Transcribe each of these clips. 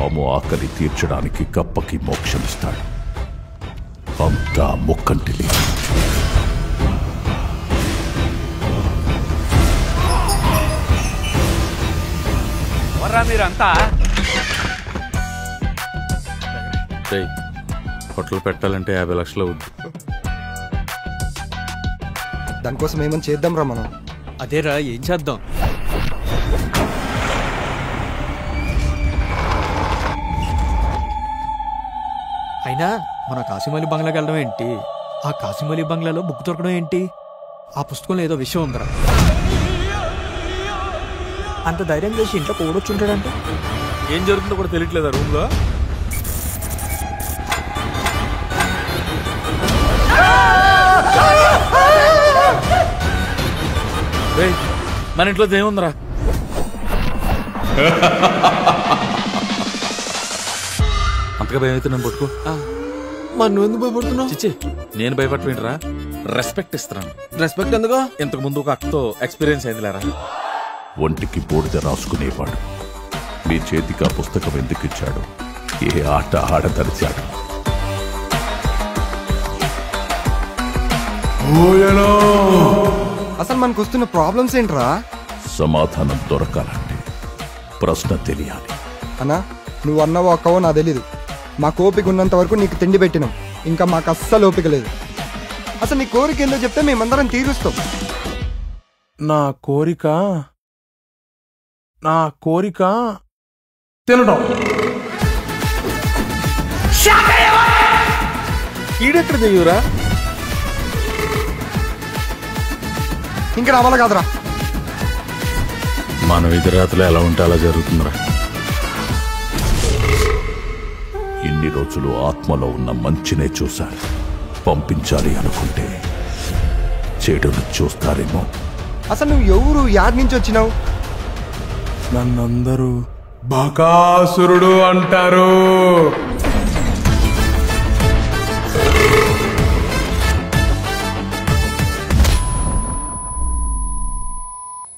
పాము ఆకలి తీర్చడానికి కప్పకి మోక్షమిస్తాడు. అంతా ముక్కంటిలి. ఎవరా మీరంతా? హోటల్ పెట్టాలంటే 50 లక్షలు అవుద్ది. దానికోసం ఏమని చేద్దాం రా మనం. అదేరా, ఏం చేద్దాం? అయినా మన కాసిమలి బంగ్లాకి వెళ్ళడం ఏంటి? ఆ కాసిమలి బంగ్లాలో బుక్ దొరకడం ఏంటి? ఆ పుస్తకంలో ఏదో విషయం ఉందరా. అంత ధైర్యం చేసి ఇంట్లో కూడొచ్చుంటాడంటే ఏం జరుగుతుందో కూడా తెలియట్లేదా రూమ్ లో? మన ఇంట్లో దేముందిరా? అంతగా భయం అయితే నేను పట్టుకో. మరి నువ్వు ఎందుకు భయపడుతున్నావు? చిచ్చి, నేను భయపడటమేంట్రా? రెస్పెక్ట్ ఇస్తున్నాను. రెస్పెక్ట్ ఎందుకో? ఇంతకు ముందు ఒక అక్కతో ఎక్స్పీరియన్స్ అయిందిలేరా. ఒంటికి బూడిద రాసుకునేవాడు మీ చేతికి ఆ పుస్తకం ఎందుకు ఇచ్చాడు? ఏ ఆట ఆడదరిచాడు? అసలు మనకు వస్తున్న ప్రాబ్లమ్స్ ఏంట్రా? సమాధానం దొరకాలంటే ప్రశ్న తెలియాలి. అన్నా, నువ్వు అన్నవో అక్కవో నాకు తెలీదు. మా ఓపిక ఉన్నంత వరకు నీకు తిండి పెట్టినాం. ఇంకా మాకు అస్సలు ఓపిక లేదు. అసలు నీ కోరిక ఏందో చెప్తే మేమందరం తీరుస్తాం. నా కోరిక తినడం. ఈడెక్కడ దిగురా? ఇంకా రావాలా కాదురా? మన విధిరాతలు ఎలా ఉంటే అలా జరుగుతుందిరా. ఇన్ని రోజులు ఆత్మలో ఉన్న మంచినే చూశారు. పంపించాలి అనుకుంటే చెడును చూస్తారేమో. అసలు నువ్వు ఎవరు? యాడ్ నుంచి వచ్చినావు? నన్నందరూ బకాసురుడు అంటారు.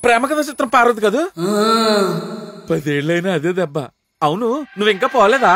ప్రేమ కథ చిత్రం పార్వతి కదా? 10 ఏళ్ళైనా అదే దెబ్బ. అవును, నువ్వు ఇంకా పోలేదా?